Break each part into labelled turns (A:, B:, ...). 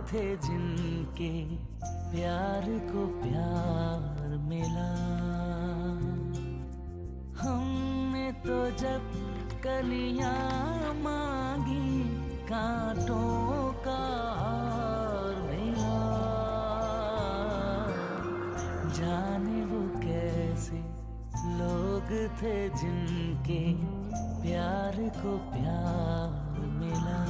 A: थे जिनके प्यार को प्यार मिला। हमने तो जब कलियां मांगी कांटों का हार मिला। जाने वो कैसे लोग थे जिनके प्यार को प्यार मिला।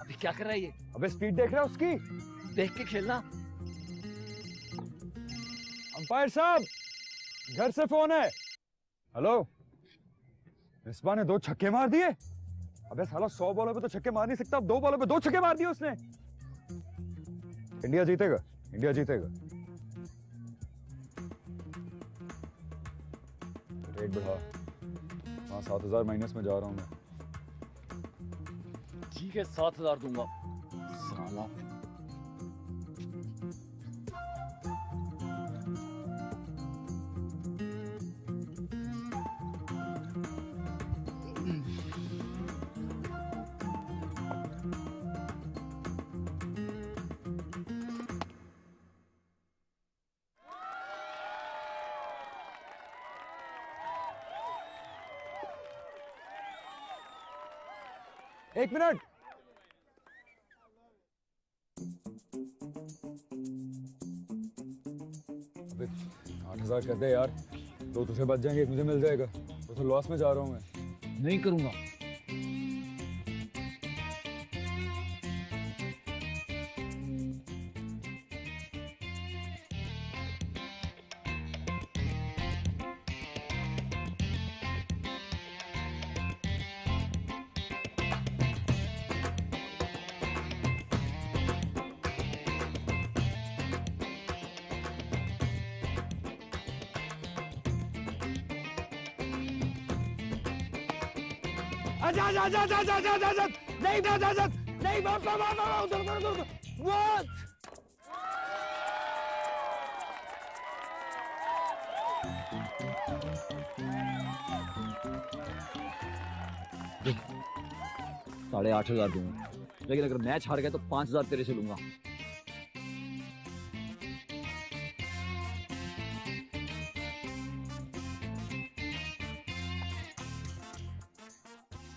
B: अभी क्या कर रहा है ये?
C: अबे स्पीड देख रहा है उसकी।
B: देख के खेलना।
C: अंपायर साहब, घर से फोन है। हेलो, मिसबा ने 2 छक्के मार दिए। अबे साला 100 बॉलों पे तो छक्के मार नहीं सकता, अब 2 बॉलों पे 2 छक्के मार दिए उसने। इंडिया जीतेगा, इंडिया जीतेगा। रेट बढ़ा, वहां 7,000 माइनस में जा रहा हूं मैं।
B: ठीक है, 7,000 दूंगा साला।
C: एक मिनट, अबे 8,000 कर दे यार, 2 तुझे बच जाएंगे, 1 मुझे मिल जाएगा। तो लॉस में जा रहा हूं मैं।
B: नहीं करूंगा।
C: आजा आजा आजा आजा आजा आजा आजा, नहीं आजा आजा, नहीं बाप बाप बाप, उधर उधर उधर। व्हाट?
B: देख, 8,500 दूंगा, लेकिन अगर मैच हार गया तो 5,000 तेरे से लूंगा।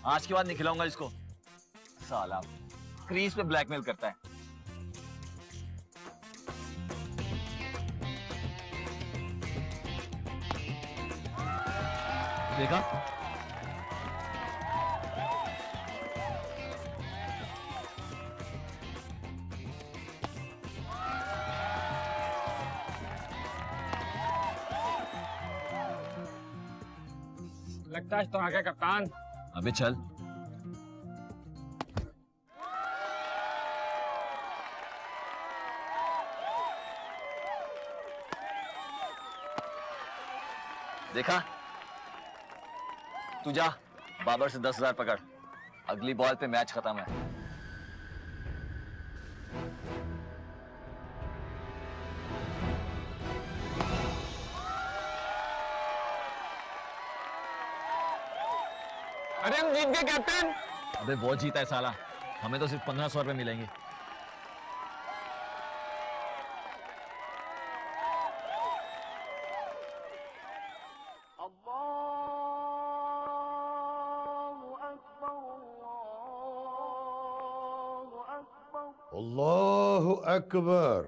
D: आज के बाद नहीं खिलाऊंगा इसको, साला क्रीज पे ब्लैकमेल करता है।
B: देखा?
C: लगता है तो आगे कप्तान।
D: अबे चल। देखा? तू जा, बाबर से 10,000 पकड़। अगली बॉल पे मैच खत्म है।
C: अरे हम जीत गए कैप्टन।
D: अबे वो जीता है साला, हमें तो सिर्फ 1,500 रुपए मिलेंगे।
A: अल्लाहु अकबर।
E: अल्लाहु अकबर।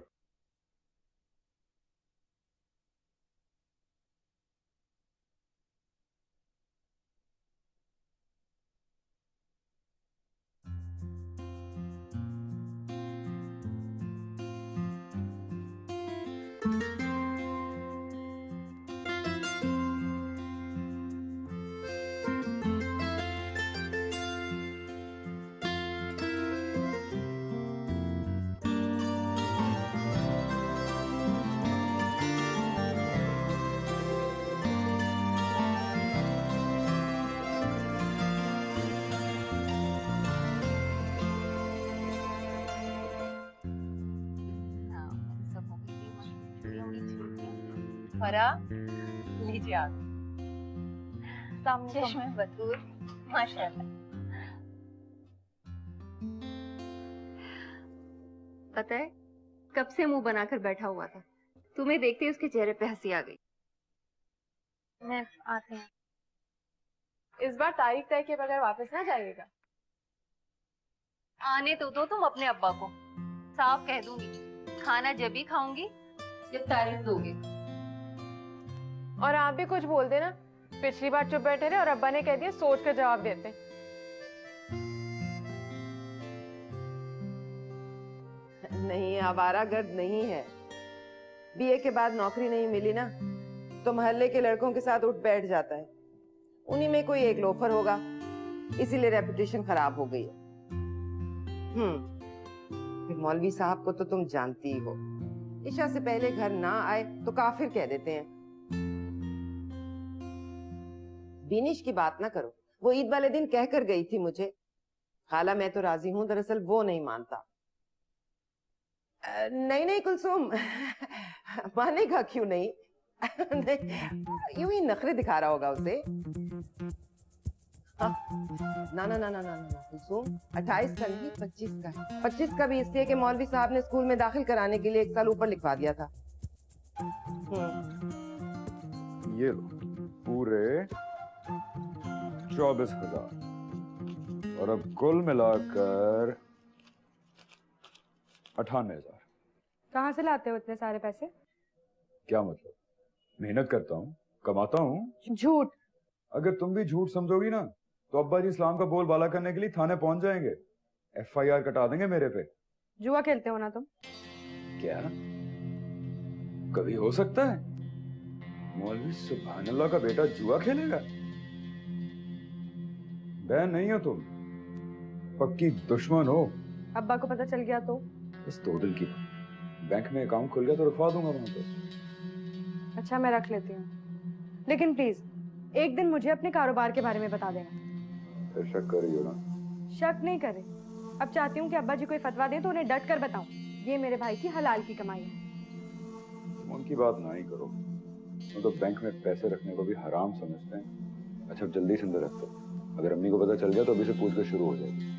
F: फरा लीजिए आप। चश्मे बतूर माशाल्लाह। पता है कब से मुंह बनाकर बैठा हुआ था, तुम्हें देखते ही उसके चेहरे पे हंसी आ गई। मैं आते हैं।
G: इस बार तारीख तय के बगैर वापस ना जाइएगा।
F: आने तो दो तुम अपने अब्बा को, साफ कह दूंगी खाना जब ही खाऊंगी जब तारीख दोगे।
G: और आप भी कुछ बोल देना, पिछली बार चुप बैठे रहे और अब्बा ने कह दिया सोच कर जवाब देते।
H: नहीं, आवारागर्द नहीं है। बीए के बाद नौकरी नहीं मिली ना तो मोहल्ले के लड़कों के साथ उठ बैठ जाता है। उन्हीं में कोई एक लोफर होगा, इसीलिए रेपुटेशन खराब हो गई है। फिर मौलवी साहब को तो तुम जानती ही हो, इशा से पहले घर ना आए तो काफिर कह देते हैं। बीनिश की बात ना करो, वो ईद वाले दिन कह कर गई थी मुझे। खाला मैं तो राजी हूं, दरअसल वो नहीं मानता। नहीं नहीं कुलसुम, मानेगा क्यों नहीं? नहीं, यूं ही नखरे दिखा रहा होगा उसे। ना ना ना ना ना ना कुलसुम, 28 का नहीं 25 का है। 25 का भी इसलिए कि मौलवी साहब ने स्कूल में दाखिल कराने के लिए 1 साल ऊपर लिखवा दिया था।
C: ये लो पूरे 24,000 और अब कुल मिलाकर 98,000।
G: कहाँ से लाते हो इतने सारे पैसे?
C: क्या मतलब? मेहनत करता हूँ, कमाता हूँ।
G: झूठ।
C: अगर तुम भी झूठ समझोगी ना तो अब्बा जी इस्लाम का बोलबाला करने के लिए थाने पहुंच जाएंगे, FIR कटा देंगे मेरे पे।
G: जुआ खेलते हो ना तुम?
C: क्या कभी हो सकता है मौलवी सुभान अल्लाह का बेटा जुआ खेलेगा? बहन नहीं हो तुम, पक्की दुश्मन हो।
G: अब्बा को पता चल गया तो?
C: बस 2 दिन की बात। बैंक में अकाउंट खुल गया तो रखवा दूंगा वहां पर।
G: अच्छा मैं रख लेती हूँ, लेकिन प्लीज एक दिन मुझे अपने कारोबार के बारे में बता देना।
C: फिर शक कर रही हो ना?
G: शक नहीं करे, अब चाहती हूँ कि अब्बा जी कोई फतवा दें तो उन्हें डट कर बताऊं, ये मेरे भाई की हलाल की कमाई है।
C: तुम उनकी बात ना ही करो, वो तो बैंक में पैसे रखने को भी हराम समझते हैं। अच्छा जल्दी से अंदर रख दो, अगर अम्मी को पता चल गया तो अभी से पूछकर शुरू हो जाएगी।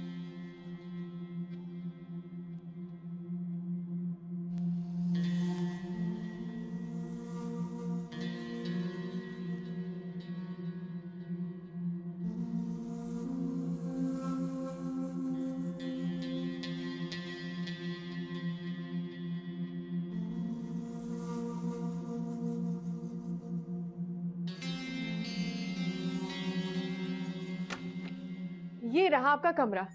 G: ये रहा आपका कमरा,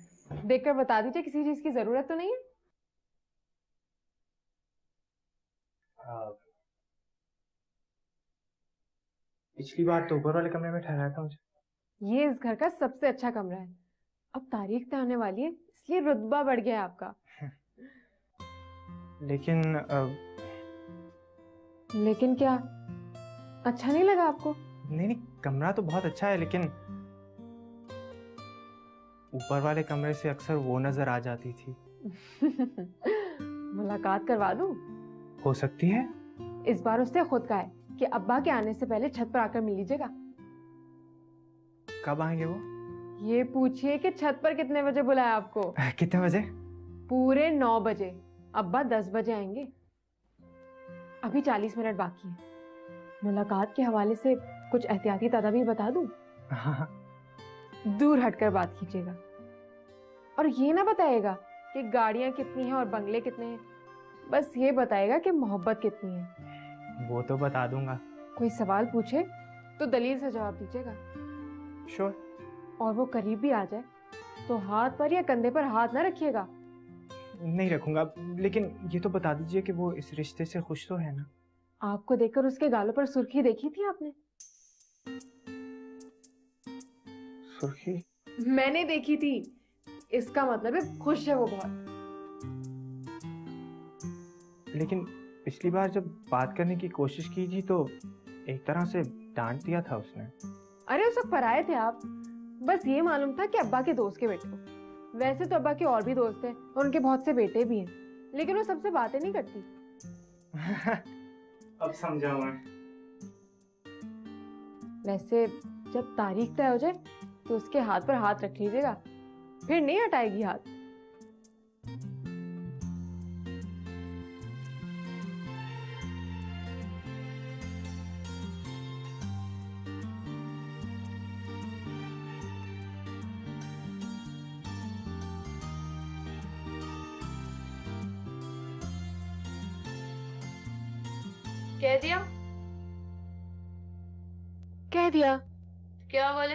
G: देखकर बता दीजिए किसी चीज की जरूरत तो नहीं है?
I: पिछली बार तो ऊपर वाले कमरे में ठहराया था मुझे।
G: ये इस घर का सबसे अच्छा कमरा है। अब तारीख तय होने वाली है इसलिए रुतबा बढ़ गया है आपका। लेकिन क्या? अच्छा नहीं लगा आपको?
I: नहीं नहीं, कमरा तो बहुत अच्छा है, लेकिन ऊपर वाले कमरे से अक्सर वो नजर आ जाती थी।
G: मुलाकात करवा दूं?
I: हो सकती है।
G: इस बार उसने खुद कहा है कि अब्बा के आने से पहले छत पर आकर मिल लीजिएगा।
I: कब आएंगे वो?
G: ये पूछिए कि छत पर कितने बजे बुलाया आपको?
I: कितने बजे?
G: पूरे 9 बजे। अब्बा 10 बजे आएंगे। अभी 40 मिनट बाकी है। मुलाकात के हवाले से कुछ एहतियाती तदाबीर बता दूं?
I: हाँ।
G: दूर हटकर बात कीजिएगा और ये ना बताइएगा कि गाड़ियां कितनी हैं और बंगले कितने हैं, बस ये बताएगा कि मोहब्बत कितनी है।
I: वो तो बता दूंगा।
G: कोई सवाल पूछे तो दलील से जवाब दीजिएगा।
I: श्योर।
G: और वो करीब भी आ जाए तो हाथ पर या कंधे पर हाथ ना रखिएगा।
I: नहीं रखूंगा, लेकिन ये तो बता दीजिए कि वो इस रिश्ते से खुश तो है ना?
G: आपको देखकर उसके गालों पर सुर्खी देखी थी आपने?
I: सुर्खी?
G: मैंने देखी थी, इसका मतलब है खुश है वो बहुत।
I: लेकिन पिछली बार जब बात करने की कोशिश की थी तो एक तरह से डांट दिया था उसने।
G: अरे उस वक्त पराए थे आप, बस ये मालूम था कि अब्बा के दोस्त के बेटे को। वैसे तो अब्बा के और भी दोस्त हैं और उनके बहुत से बेटे भी हैं, लेकिन वो सबसे बातें नहीं करती।
I: अब समझा मैं।
G: वैसे जब तारीख तय हो जाए तो उसके हाथ पर हाथ रख लीजिएगा, फिर नहीं हटाएगी हाथ।
F: कह दिया?
G: कह दिया।
F: क्या बोले?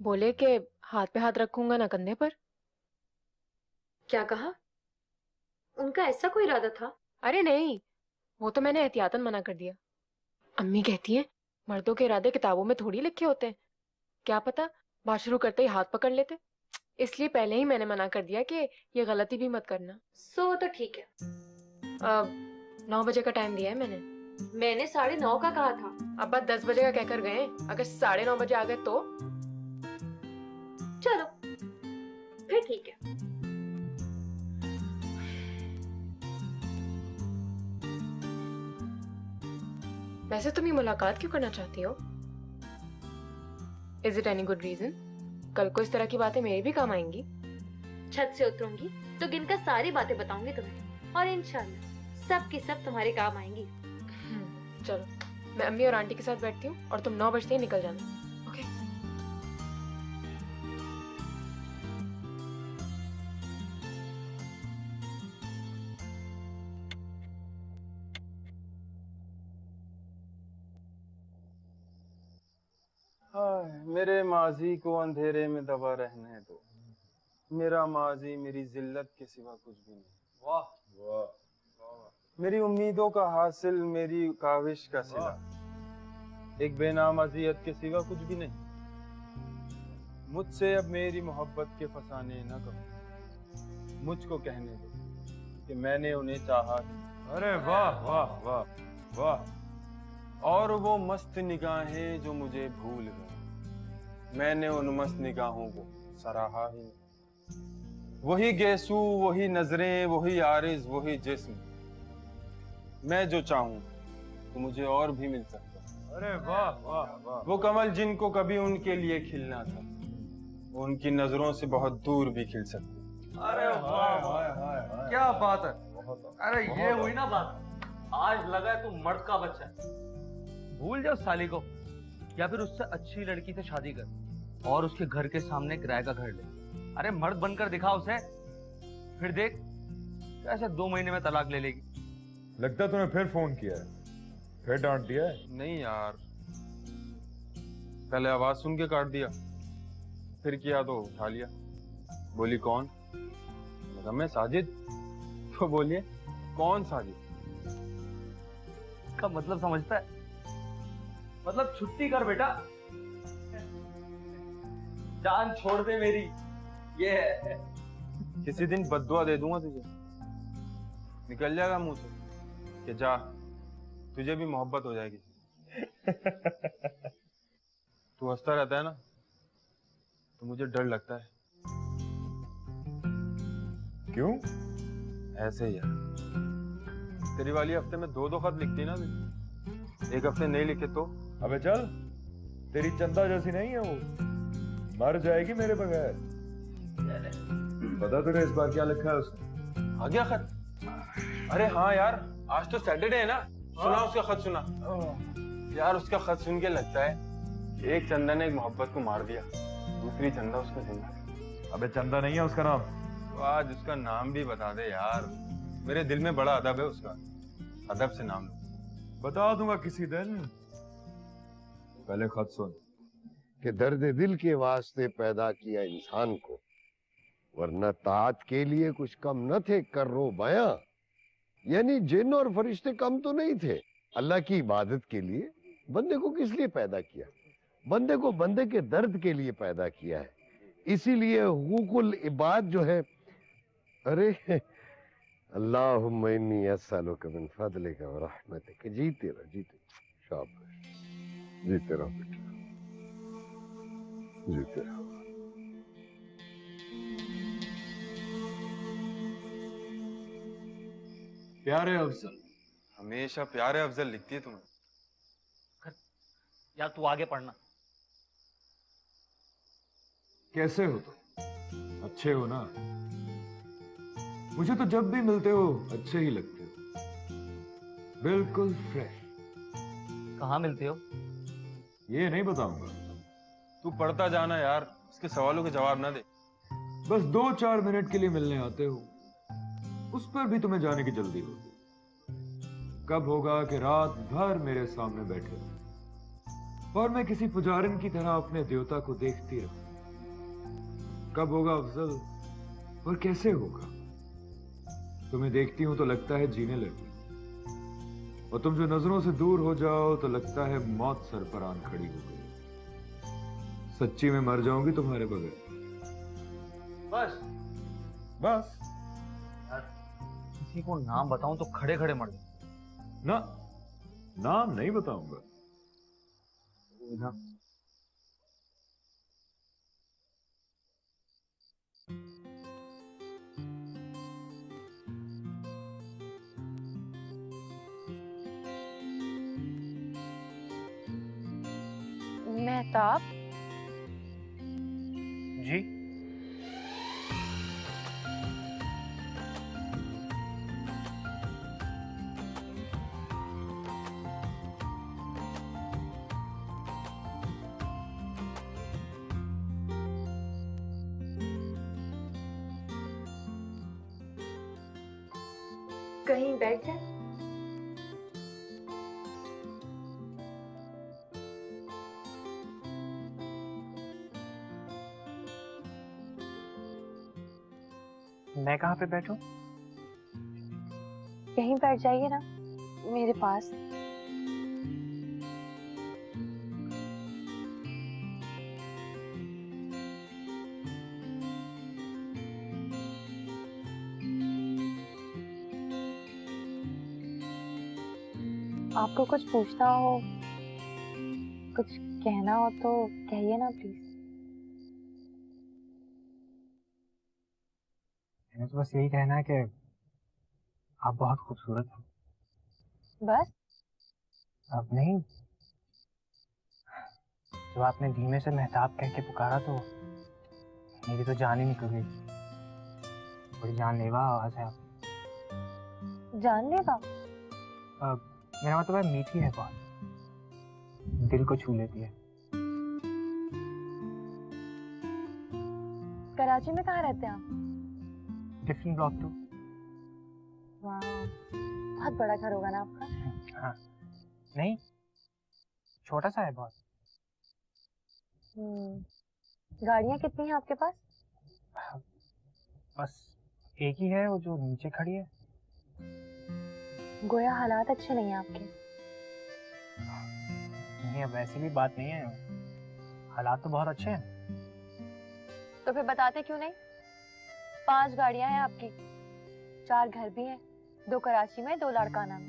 G: बोले कि हाथ पे हाथ रखूंगा ना कंधे पर।
F: क्या कहा? उनका ऐसा कोई इरादा था?
G: अरे नहीं, वो तो मैंने एहतियातन मना कर दिया। अम्मी कहती हैं मर्दों के इरादे किताबों में थोड़ी लिखे होते हैं, क्या पता बात शुरू करते ही हाथ पकड़ लेते। इसलिए पहले ही मैंने मना कर दिया कि ये गलती भी मत करना।
F: सो तो ठीक है।
G: 9 बजे का टाइम दिया है मैंने।
F: मैंने 9:30 का कहा था।
G: अब्बा 10 बजे का कहकर गए, अगर 9:30 बजे आ गए तो?
F: चलो फिर ठीक है।
G: वैसे तुम ये मुलाकात क्यों करना चाहती हो? Is it any good reason? कल को इस तरह की बातें मेरे भी काम आएंगी।
F: छत से उतरूंगी तो गिनकर सारी बातें बताऊंगी तुम्हें, और इंशाल्लाह सब की सब तुम्हारे काम आएंगी।
G: चलो मैं अम्मी और आंटी के साथ बैठती हूँ और तुम 9 बजते ही निकल जाना। ओके?
J: मेरे माजी को अंधेरे में दबा रहने दो, मेरा माजी मेरी जिल्लत के सिवा कुछ भी नहीं। वाह वाह वाह। मेरी उम्मीदों का हासिल, मेरी काविश का सिला, एक बेनाम अज़ियत के सिवा कुछ भी नहीं। मुझसे अब मेरी मोहब्बत के फसाने न करो, मुझको कहने दो कि मैंने उन्हें चाहा।
C: अरे वाह वाह वाह वाह।
J: और वो मस्त निगाहें जो मुझे भूल गए, मैंने उन मस्त निगाहों को सराहा ही। वही गेसू, वही नजरें, वही आरिज़, वही जिस्म, मैं जो चाहूं तो मुझे और भी मिल सकता।
C: अरे वाह वाह वाह।
J: वो कमल जिनको कभी उनके लिए खिलना था, वो उनकी नजरों से बहुत दूर भी खिल सकते।
D: अरे वाह वाह, क्या बात है। अरे ये हुई ना बात, आज लगा है तू मर्द का बच्चा है। भूल जाओ साली को, या फिर उससे अच्छी लड़की से शादी कर और उसके घर के सामने किराए का घर ले। अरे मर्द बनकर दिखा उसे, फिर देख कैसे 2 महीने में तलाक ले लेगी।
C: लगता तूने फिर फोन किया है, फिर डांट दिया है।
J: नहीं यार, पहले आवाज सुन के काट दिया, फिर किया तो उठा लिया। बोली कौन? मैं साजिद। तो बोलिए कौन साजिद?
D: का मतलब समझता है? मतलब छुट्टी कर बेटा, जान छोड़ दे मेरी, ये है।
J: किसी दिन बद्दुआ दे दूंगा तुझे, निकल जाएगा मुंह से कि जा, तुझे भी मोहब्बत हो जाएगी। तू हंसता रहता है ना, तो मुझे डर लगता है।
C: क्यों?
J: ऐसे ही यार। तेरी वाली हफ्ते में 2-2 खत लिखती ना तुझे, एक हफ्ते नहीं लिखे तो?
C: अबे चल, तेरी चंदा जैसी नहीं है वो, मर जाएगी मेरे बगैर। बता तुझे इस बार क्या लिखा है उसने?
J: आ गया खत? अरे हाँ यार, आज तो सैटरडे है ना, सुना उसका खत सुना। यार उसका खत सुन के लगता है कि एक चंदा ने एक मोहब्बत को मार दिया, दूसरी चंदा उसको जिंदा।
C: अबे चंदा नहीं है उसका नाम,
J: तो आज उसका नाम भी बता दे यार, मेरे दिल में बड़ा अदब है उसका, अदब से नाम लो।
C: बता दूंगा किसी दिन, पहले खत सुन।
E: कि दर्द दिल के वास्ते पैदा किया इंसान को, वरना ताअत के लिए कुछ कम न थे कर्रो बयां। यानी जिन और फरिश्ते कम तो नहीं थे अल्लाह की इबादत के लिए। बंदे को किस लिए पैदा किया? बंदे को बंदे के दर्द के लिए पैदा किया है। इसीलिए हुकूकुल इबाद जो है, अरे अल्लाहुम्मा इन्नी अस्सअलुका मिन फज़लिका व रहमतिका। जीते रहो, जीते शाबाश, जीते रहो बेटा, जीते रहो।
C: प्यारे अफजल,
J: हमेशा प्यारे अफजल लिखती है तुम्हें।
D: यार तू आगे पढ़ना।
C: कैसे हो तुम? अच्छे हो ना? मुझे तो जब भी मिलते हो अच्छे ही लगते हो, बिल्कुल फ्रेश।
D: कहाँ मिलते हो?
C: ये नहीं बताऊंगा।
J: तू पढ़ता जाना यार, इसके सवालों के जवाब ना दे।
C: बस 2-4 मिनट के लिए मिलने आते हो, उस पर भी तुम्हें जाने की जल्दी होती। कब होगा कि रात भर मेरे सामने बैठे हो और मैं किसी पुजारिन की तरह अपने देवता को देखती रहूं? कब होगा अफजल, और कैसे होगा? तुम्हें देखती हूं तो लगता है जीने लगी, और तुम जो नजरों से दूर हो जाओ तो लगता है मौत सर पर आन खड़ी हो गई। सच्ची में मर जाऊंगी तुम्हारे बगैर।
D: बस
C: बस
D: किसी को नाम बताऊं तो खड़े खड़े मर जाऊं।
C: ना, नाम नहीं बताऊंगा।
D: ना।
F: मेहताब,
I: जी
F: कहीं बैठ जाए।
I: मैं कहाँ पे बैठूं?
F: यहीं बैठ जाइए ना, मेरे पास। आपको कुछ पूछना हो, कुछ कहना हो तो कहिए ना प्लीज।
I: मुझे बस यही कहना है कि आप बहुत खूबसूरत हैं।
F: बस?
I: अब नहीं, जब आपने धीमे से मेहताब कह के पुकारा तो मेरी तो जान ही निकल गई। बड़ी जानलेवा आवाज है आपकी।
F: जानलेवा?
I: मेरा मतलब है मीठी है बहुत, दिल को छू लेती है।
F: कराची में कहाँ रहते हैं आप?
I: Different block 2।
F: वाह, बहुत बड़ा घर होगा ना आपका?
I: हाँ, नहीं, छोटा सा है बहुत।
F: गाड़ियाँ कितनी हैं आपके पास?
I: बस एक ही है, वो जो नीचे खड़ी है।
F: गोया हालात अच्छे नहीं हैं आपके।
I: नहीं, अब वैसी भी बात नहीं है, हालात तो बहुत अच्छे हैं।
F: तो फिर बताते क्यों नहीं? 5 गाड़ियां हैं आपकी, 4 घर भी हैं, 2 कराची में, 2 लाड़काना में।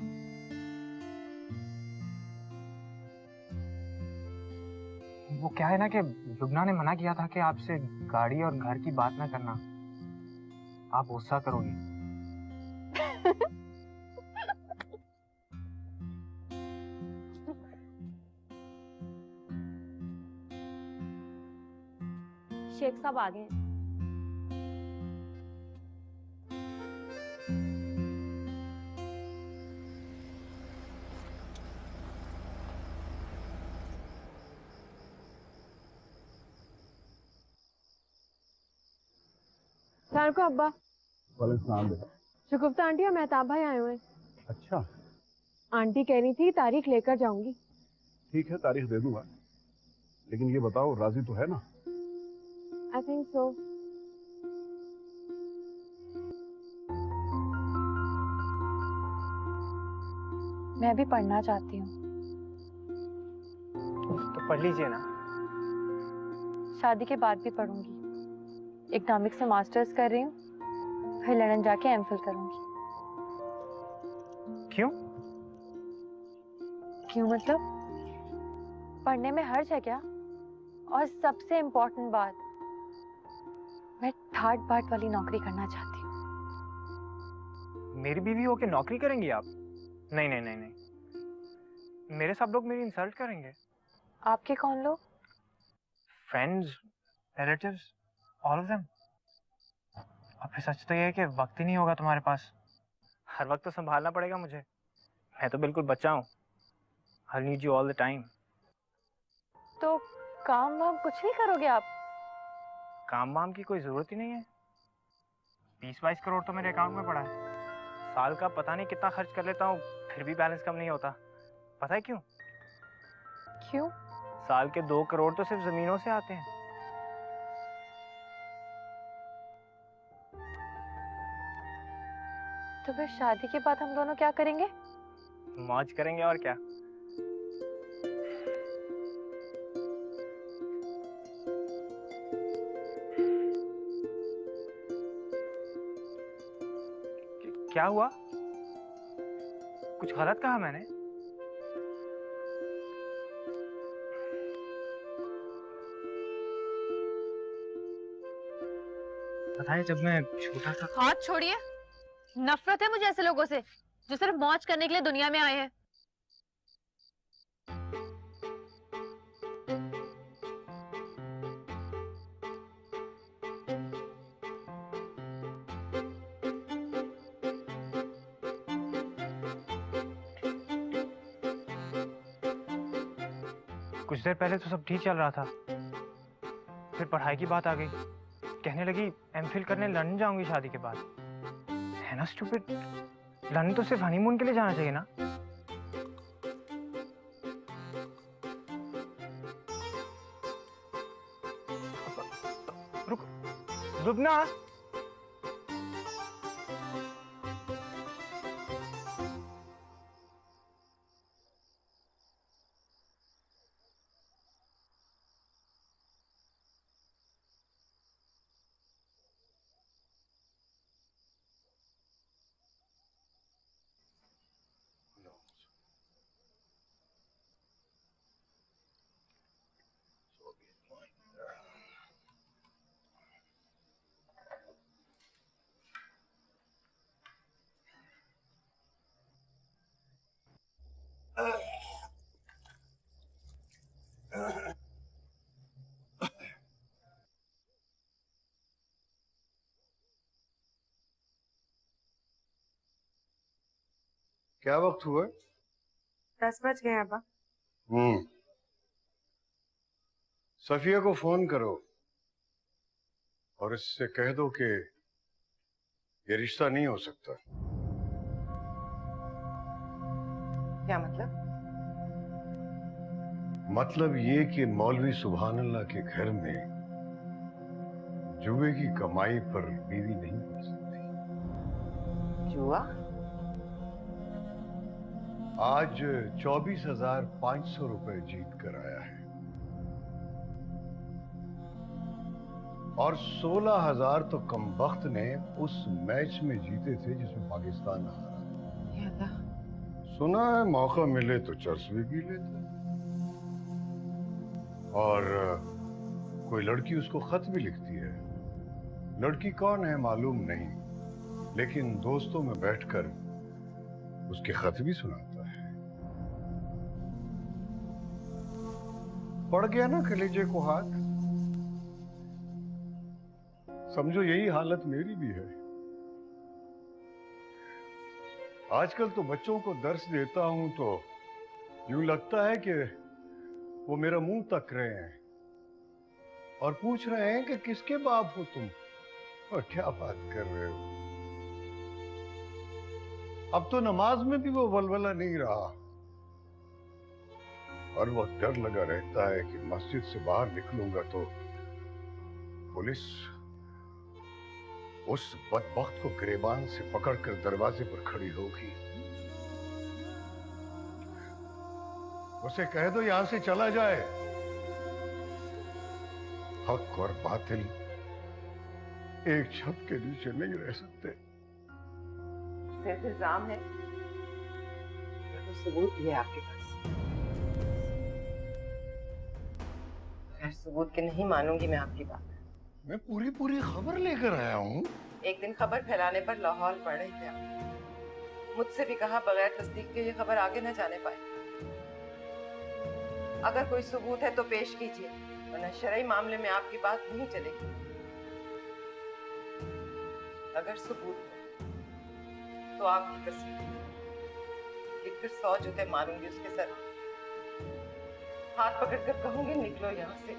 I: वो क्या है ना कि लुबना ने मना किया था कि आपसे गाड़ी और घर की बात ना करना, आप गुस्सा करोगी।
F: शेख साहब आ गए।
G: को अब्बा।
K: वालेकुम।
G: शुकुफ्ता आंटी और मेहताब भाई आए हुए हैं।
K: अच्छा,
G: आंटी कह रही थी तारीख लेकर जाऊंगी।
K: ठीक है, तारीख दे दूंगा, लेकिन ये बताओ राजी तो है ना?
G: I think so.
L: मैं भी पढ़ना चाहती हूँ।
I: तो पढ़ लीजिए ना।
L: शादी के बाद भी पढ़ूंगी। इकोनॉमिक्स में मास्टर्स कर रही हूँ, फिर लंदन जाके एमफिल करूंगी।
I: क्यों?
L: क्यों मतलब? पढ़ने में हर्ज है क्या? और सबसे इम्पोर्टेंट बात, मैं ठाट बाट वाली नौकरी करना चाहती हूँ।
I: मेरी बीवी होके नौकरी करेंगी आप? नहीं नहीं नहीं नहीं, मेरे सब लोग मेरी इंसल्ट करेंगे।
L: आपके कौन लोग?
I: Friends, relatives, all of them. और फिर सच तो ये है कि वक्त ही नहीं होगा तुम्हारे पास। हर वक्त तो संभालना पड़ेगा मुझे। मैं तो बिल्कुल बच्चा हूँ। I need you all the time.
L: तो काम वाम कुछ नहीं करोगे आप?
I: काम वाम की कोई जरूरत ही नहीं है। 20-22 करोड़ तो मेरे अकाउंट में पड़ा है। साल का पता नहीं कितना खर्च कर लेता हूँ, फिर भी बैलेंस कम नहीं होता। पता है क्यों?
L: क्यों?
I: साल के 2 करोड़ तो सिर्फ जमीनों से आते हैं।
L: तो फिर शादी के बाद हम दोनों क्या करेंगे?
I: मौज करेंगे और क्या। क्या हुआ? कुछ गलत कहा मैंने? पता है जब मैं छोटा था।
L: हाथ छोड़िए। नफरत है मुझे ऐसे लोगों से जो सिर्फ मौज करने के लिए दुनिया में आए हैं।
I: कुछ देर पहले तो सब ठीक चल रहा था, फिर पढ़ाई की बात आ गई। कहने लगी एमफिल करने लंदन जाऊंगी शादी के बाद। है ना स्टूपिड। लंदन तो सिर्फ हनीमून के लिए जाना चाहिए ना। रुक, रुकना।
E: क्या वक्त हुआ?
G: 10 बज गए अब्बा।
E: सफिया को फोन करो और इससे कह दो कि ये रिश्ता नहीं हो सकता।
H: क्या मतलब?
E: मतलब ये कि मौलवी सुभान अल्लाह के घर में जुए की कमाई पर बीवी नहीं पड़ सकती।
H: जुआ?
E: आज 24,500 रुपए जीत कर आया है और 16,000 तो कमबख्त ने उस मैच में जीते थे जिसमें पाकिस्तान हारा। सुना है मौका मिले तो चर्च भी पी लेता और कोई लड़की उसको खत भी लिखती है। लड़की कौन है मालूम नहीं, लेकिन दोस्तों में बैठकर उसके खत भी सुनाता है। पड़ गया ना कलेजे को हाथ। समझो यही हालत मेरी भी है। आजकल तो बच्चों को दर्स देता हूं तो यूं लगता है कि वो मेरा मुंह तक रहे हैं और पूछ रहे हैं कि किसके बाप हो तुम। और क्या बात कर रहे हो? अब तो नमाज में भी वो वलवला नहीं रहा, और वो डर लगा रहता है कि मस्जिद से बाहर निकलूंगा तो पुलिस उस बदबख्त को गिरेबान से पकड़कर दरवाजे पर खड़ी होगी। उसे कह दो यहां से चला जाए। हक और बातिल एक छत के नीचे नहीं रह सकते।
H: सिर्फ इल्जाम है, तो सबूत भी है आपके पास। बगैर सबूत के नहीं मानूंगी मैं आपकी बात।
E: मैं पूरी पूरी खबर लेकर आया हूँ।
H: एक दिन खबर फैलाने पर लाहौर पड़ रही थे आप। मुझसे भी कहा बगैर तस्दीक के ये खबर आगे न जाने पाए। अगर कोई सबूत है तो पेश कीजिए, वरना शरई मामले में आपकी बात नहीं चलेगी। अगर सबूत हो तो आपकी तस्वीर लिखकर 100 जूते मारूंगी उसके सर। हाथ पकड़कर कहूंगी निकलो यहाँ से।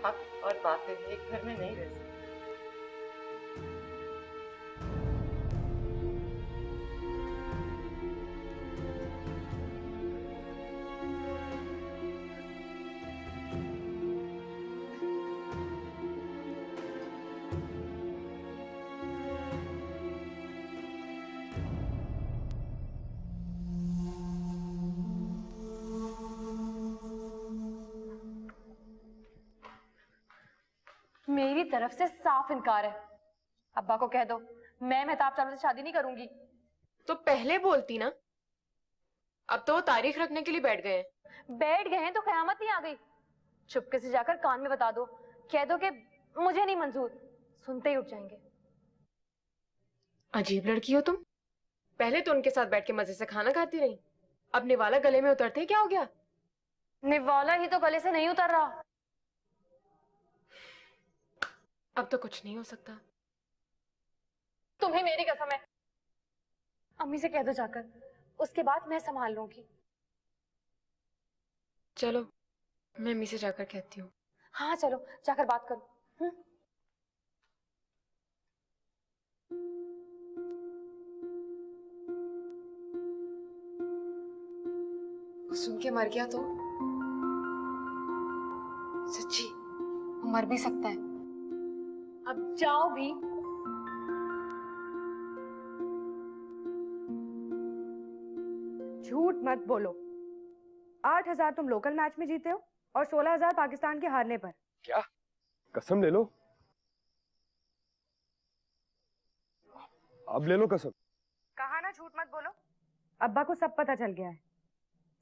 H: हक और बातें एक घर में नहीं रह सकती।
L: मेरी तरफ से साफ इनकार है। अब्बा को कह दो मैं मेहताब चाचा से शादी नहीं करूंगी।
G: तो पहले बोलती ना। अब तो वो तारीख रखने के लिए बैठ गए हैं।
L: बैठ गए हैं तो कयामत नहीं आ गई। चुपके से जाकर कान में बता दो, कह दो कि मुझे नहीं मंजूर। सुनते ही उठ जाएंगे।
G: अजीब लड़की हो तुम। पहले तो उनके साथ बैठ के मजे से खाना खाती रही, अब निवाला गले में उतरते ही क्या हो गया?
L: निवाला ही तो गले से नहीं उतर रहा।
G: अब तो कुछ नहीं हो सकता।
L: तुम्हें मेरी कसम है। अम्मी से कह दो जाकर, उसके बाद मैं संभाल लूंगी।
G: चलो मैं अम्मी से जाकर कहती हूँ।
L: हाँ चलो जाकर बात करो।
G: वो सुन के मर गया तो?
L: सच्ची वो मर भी सकता है। अब जाओ भी।
M: झूठ मत बोलो। 8,000 तुम लोकल मैच में जीते हो और 16,000 पाकिस्तान के हारने पर।
J: क्या? कसम ले लो। अब ले लो कसम।
M: कहा ना झूठ मत बोलो। अब्बा को सब पता चल गया है।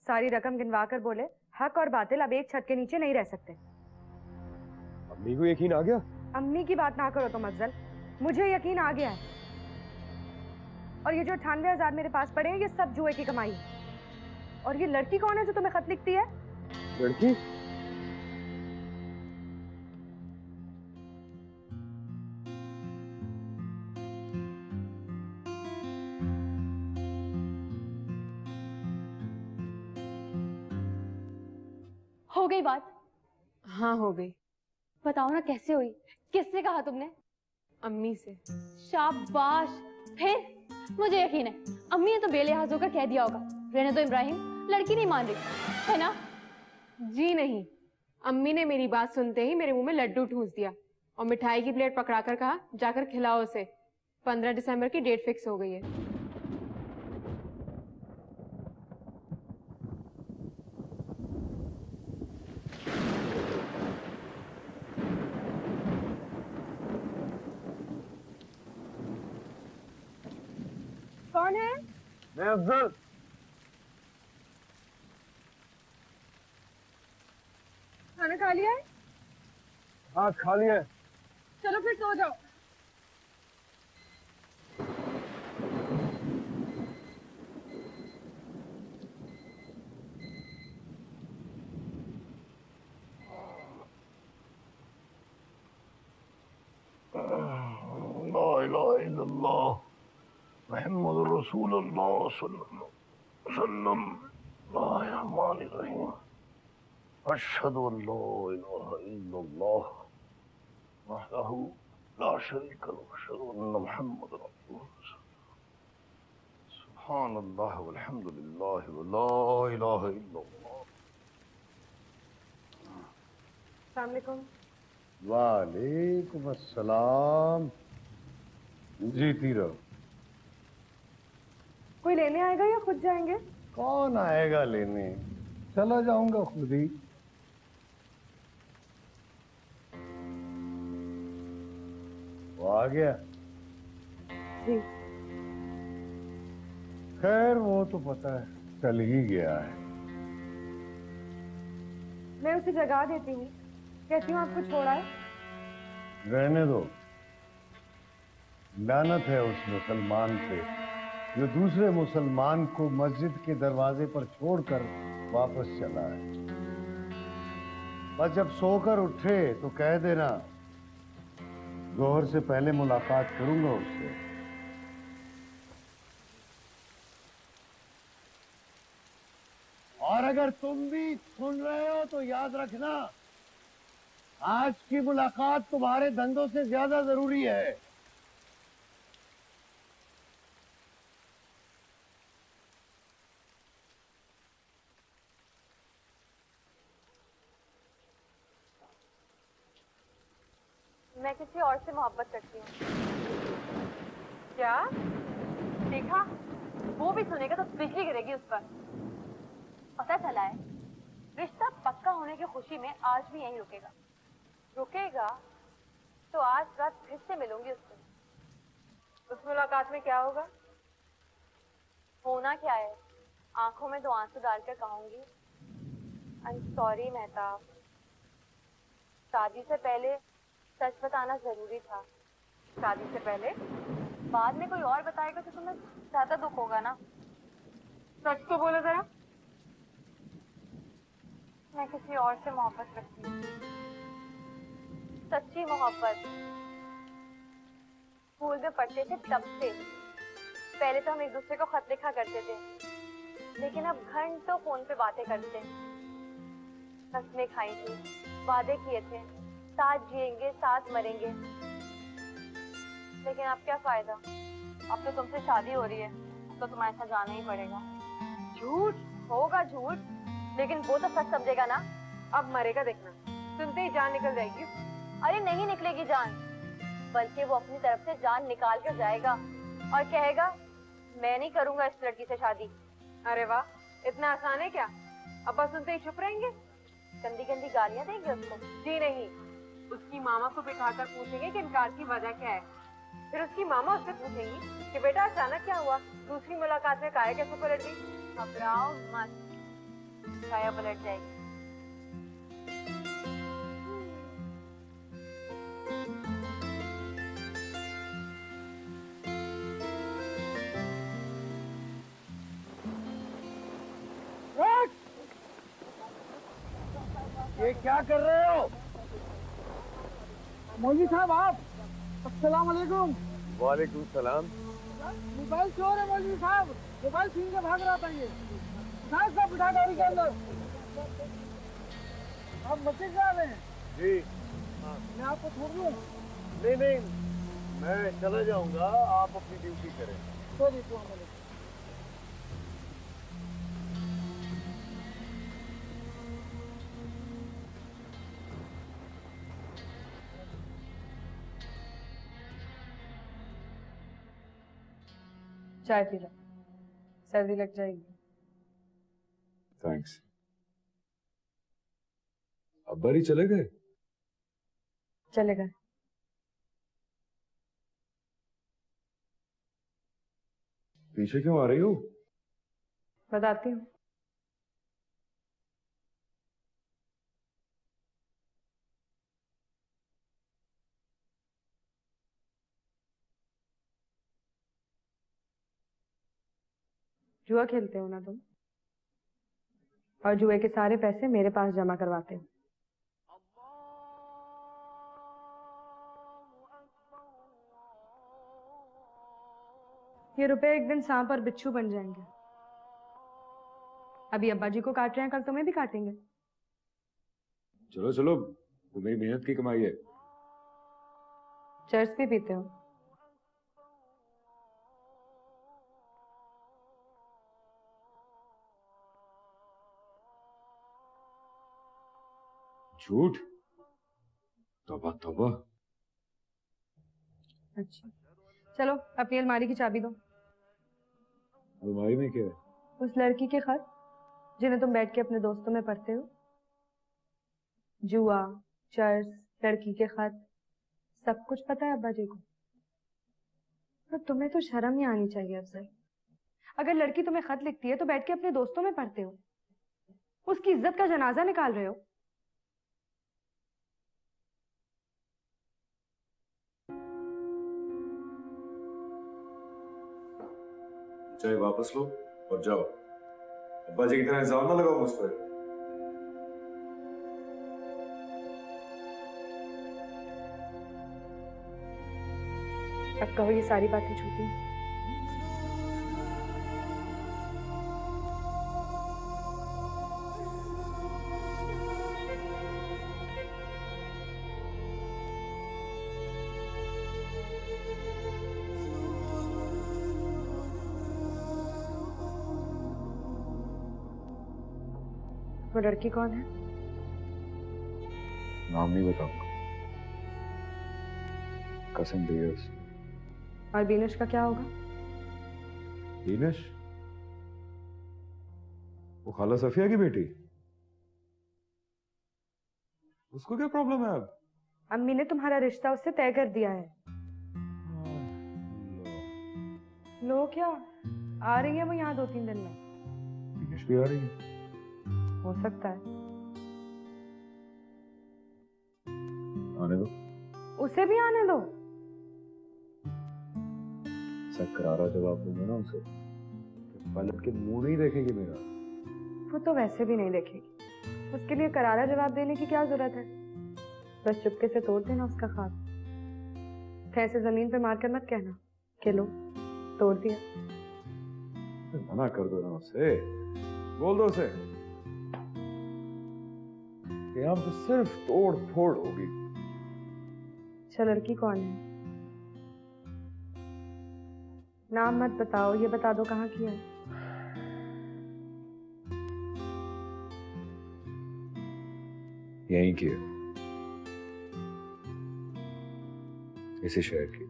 M: सारी रकम गिनवा कर बोले हक और बातिल अब एक छत के नीचे नहीं रह सकते।
J: अम्मी को यकीन आ गया?
M: अम्मी की बात ना करो तुम अफजल, मुझे यकीन आ गया है। और ये जो 98,000 मेरे पास पड़े हैं ये सब जुए की कमाई है। और ये लड़की कौन है जो तुम्हें खत लिखती है?
J: लड़की?
L: हो गई बात?
G: हाँ हो गई।
L: बताओ ना कैसे हुई? किससे कहा तुमने?
G: अम्मी से।
L: शाबाश। फिर मुझे यकीन है अम्मी ने तो बेलिहाज होकर कह दिया होगा रहने दो इब्राहिम, लड़की नहीं मान रही है ना?
G: जी नहीं, अम्मी ने मेरी बात सुनते ही मेरे मुंह में लड्डू ठूस दिया और मिठाई की प्लेट पकड़ाकर कहा जाकर खिलाओ उसे। 15 दिसंबर की डेट फिक्स हो गई है।
M: कौन है?
J: मैं अफजल।
M: खाना खा लिया है?
J: हाँ खा लिया है।
M: चलो फिर सो जाओ।
E: ला इलाहा इल्लल्लाह मुहम्मदुर रसूलुल्लाह सल्लल्लाहु अलैहि वसल्लम रहमानिर रहीम अशहदु अन ला इलाहा इल्लल्लाह वहदहु ला शरीक लहू अशहदु अन्ना मुहम्मदन रसूलुल्लाह सुब्हानल्लाह वल्हम्दुलिल्लाह वला इलाहा इल्लल्लाह।
M: अस्सलाम वालेकुम।
E: वालेकुम अस्सलाम। जीती रहो।
M: कोई लेने आएगा या खुद जाएंगे?
E: कौन आएगा लेने, चला जाऊंगा खुद ही। वो आ गया?
M: जी।
E: खैर वो तो पता है, चल ही गया है।
M: मैं उसे जगा देती हूँ, कहती हूँ आपको छोड़ा है।
E: रहने दो। लानत है उस मुसलमान पे जो दूसरे मुसलमान को मस्जिद के दरवाजे पर छोड़कर वापस चला है। बस जब सोकर उठे तो कह देना जोहर से पहले मुलाकात करूंगा उससे। और अगर तुम भी सुन रहे हो तो याद रखना, आज की मुलाकात तुम्हारे धंधों से ज्यादा जरूरी है।
L: मैं किसी और से मोहब्बत करती हूँ।
G: क्या? देखा? वो भी सुनेगा तो बिजली गिरेगी उस पर।
L: पता चला है रिश्ता पक्का होने की खुशी में आज भी यहीं रुकेगा। रुकेगा तो आज रात फिर से मिलूंगी उससे।
G: उस मुलाकात में क्या होगा?
L: होना क्या है, आंखों में 2 आंसू डालकर कहूंगी, आई एम सॉरी मेहताब। शादी से पहले सच बताना जरूरी था।
G: शादी से पहले?
L: बाद में कोई और बताएगा तो तुम्हें ज्यादा दुख होगा ना।
G: सच तो बोलो जरा।
L: मैं किसी और से मोहब्बत करती हूँ, सच्ची मोहब्बत। स्कूल में पढ़ते थे तब से। पहले तो हम एक दूसरे को खत लिखा करते थे, लेकिन अब घंटों फोन पे बातें करते हैं। कसमें खाई थी, वादे किए थे, साथ जिएंगे साथ मरेंगे। लेकिन अब क्या फायदा, अब तो तुमसे शादी हो रही है, तो तुम्हें ऐसा जाना ही पड़ेगा।
G: झूठ
L: होगा झूठ, लेकिन वो तो सच समझेगा ना।
G: अब मरेगा देखना, सुनते ही जान निकल जाएगी।
L: अरे नहीं निकलेगी जान, बल्कि वो अपनी तरफ से जान निकाल कर जाएगा और कहेगा मैं नहीं करूंगा इस लड़की से शादी।
G: अरे वाह, इतना आसान है क्या? अब्बा सुनते ही चुप रहेंगे?
L: गंदी गंदी गालियां देंगे उसको?
G: जी नहीं, उसकी मामा को बिठाकर पूछेंगे कि इनकार की वजह क्या है। फिर उसकी मामा उससे पूछेंगी कि बेटा अचानक क्या हुआ, दूसरी मुलाकात में काया कैसे पलट गई।
L: घबराओ मत, काया पलट जाएगी।
E: ये क्या कर रहे हो?
N: मौलवी साहब आप, अस्सलाम वालेकुम।
E: वालेकुम सलाम।
N: मोबाइल चोर है मौलवी साहब, मोबाइल छीन के भाग रहा था ये। साहब बिठा गाड़ी के अंदर। आप मस्जिद जा रहे हैं?
E: जी।
N: मैं आपको छोड़ दूं?
E: नहीं नहीं, मैं चला जाऊंगा, आप अपनी ड्यूटी करें।
N: सॉरी तो हमें
M: चाय पी लो, सर्दी लग जाएगी।
C: थैंक्स। अब्बा ही चले गए?
M: चले गए।
C: पीछे क्यों आ रही हो?
M: बताती हूँ। जुआ खेलते हो ना तुम, और जुए के सारे पैसे मेरे पास जमा करवाते हो। ये रुपए एक दिन सांप और बिच्छू बन जाएंगे। अभी अब्बा जी को काट रहे हैं, कल तुम्हें भी काटेंगे।
C: चलो चलो, वो मेरी मेहनत की कमाई है।
M: चर्च भी पीते हो?
C: झूठ? तौबा तौबा।
M: अच्छा, चलो अपनी अलमारी की चाबी दो।
C: अलमारी में क्या है?
M: उस लड़की के खत जिन्हें तुम बैठ के अपने दोस्तों में पढ़ते हो। जुआ, चर्च, लड़की के खत, सब कुछ पता है अब्बा जी को। तो तुम्हें तो शर्म ही आनी चाहिए अफजल। अगर लड़की तुम्हें खत लिखती है तो बैठ के अपने दोस्तों में पढ़ते हो, उसकी इज्जत का जनाजा निकाल रहे हो।
C: चाहे वापस लो और जाओ। अब्बा जी की तरह इल्जाम ना लगाओ मुझ पर।
M: अब कहो ये सारी बातें झूठी। वो लड़की कौन है?
C: नाम नहीं बताऊंगा, कसम दियस।
M: और बीनुश का क्या होगा?
C: बीनुश? वो खाला सफिया की बेटी। उसको क्या प्रॉब्लम है अब?
M: अम्मी ने तुम्हारा रिश्ता उससे तय कर दिया है। लो क्या? आ रही है वो यहाँ 2-3 दिन में।
C: बीनुश भी आ रही है?
M: हो सकता है।
C: आने दो।
M: उसे भी आने दो।
C: सब करारा जवाब दूंगा ना उसे, पलट के मुंह नहीं देखेगी मेरा।
M: वो तो वैसे भी नहीं देखेगी, उसके लिए करारा जवाब देने की क्या जरूरत है? बस चुपके से तोड़ देना उसका ख्वाब। ऐसे जमीन पे मारकर मत कहना कि लो तोड़ दिया।
C: मना कर दो ना उसे, बोल दो उसे कि यहाँ पे सिर्फ तोड़ फोड़ होगी।
M: अच्छा, लड़की कौन है? नाम मत बताओ, ये बता दो कहाँ की है।
C: यहीं की है, इसी शहर की।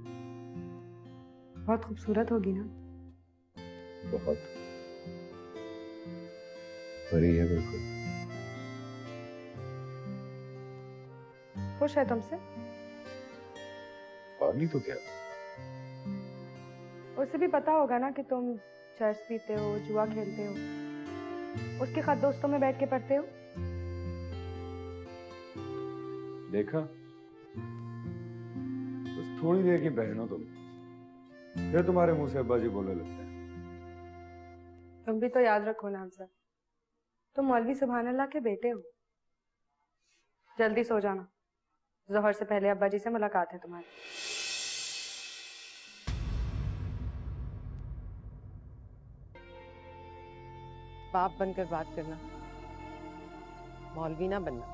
M: बहुत खूबसूरत होगी ना?
C: बहुत परी है बिल्कुल।
M: खुश है तुमसे?
C: और नहीं तो क्या।
M: उसे भी पता होगा ना कि तुम चर्च पीते हो, जुआ खेलते हो, उसके खत दोस्तों में बैठ के पढ़ते हो।
C: देखा, बस थोड़ी देर की बहन हो तुम, फिर तुम्हारे मुंह से अब्बा जी बोलने लगते हैं।
M: तुम भी तो याद रखो ना हमसे, तुम मौलवी सुभान अल्लाह के बेटे हो। जल्दी सो जाना, जोहर से पहले अब्बा जी से मुलाकात है तुम्हारी।
H: बाप बनकर बात करना, मौलवी ना बनना।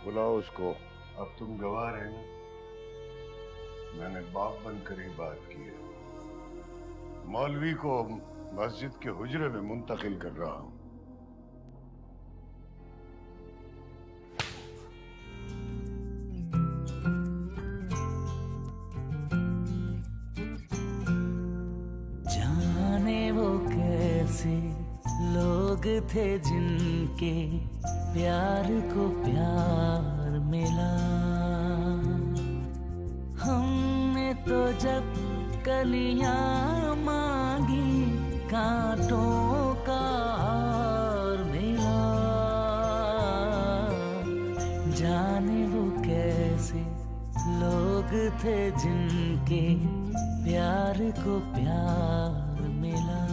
E: बुलाओ उसको। अब तुम गवाह रहे ना, मैंने बाप बनकर ही बात की है। मौलवी को मस्जिद के हुजरे में मुंतकिल कर रहा हूं।
A: जाने वो कैसे लोग थे जिनके प्यार को प्यार मिला। हमने तो जब कलियां मांगी कांटों का हार मिला। जाने वो कैसे लोग थे जिनके प्यार को प्यार मिला।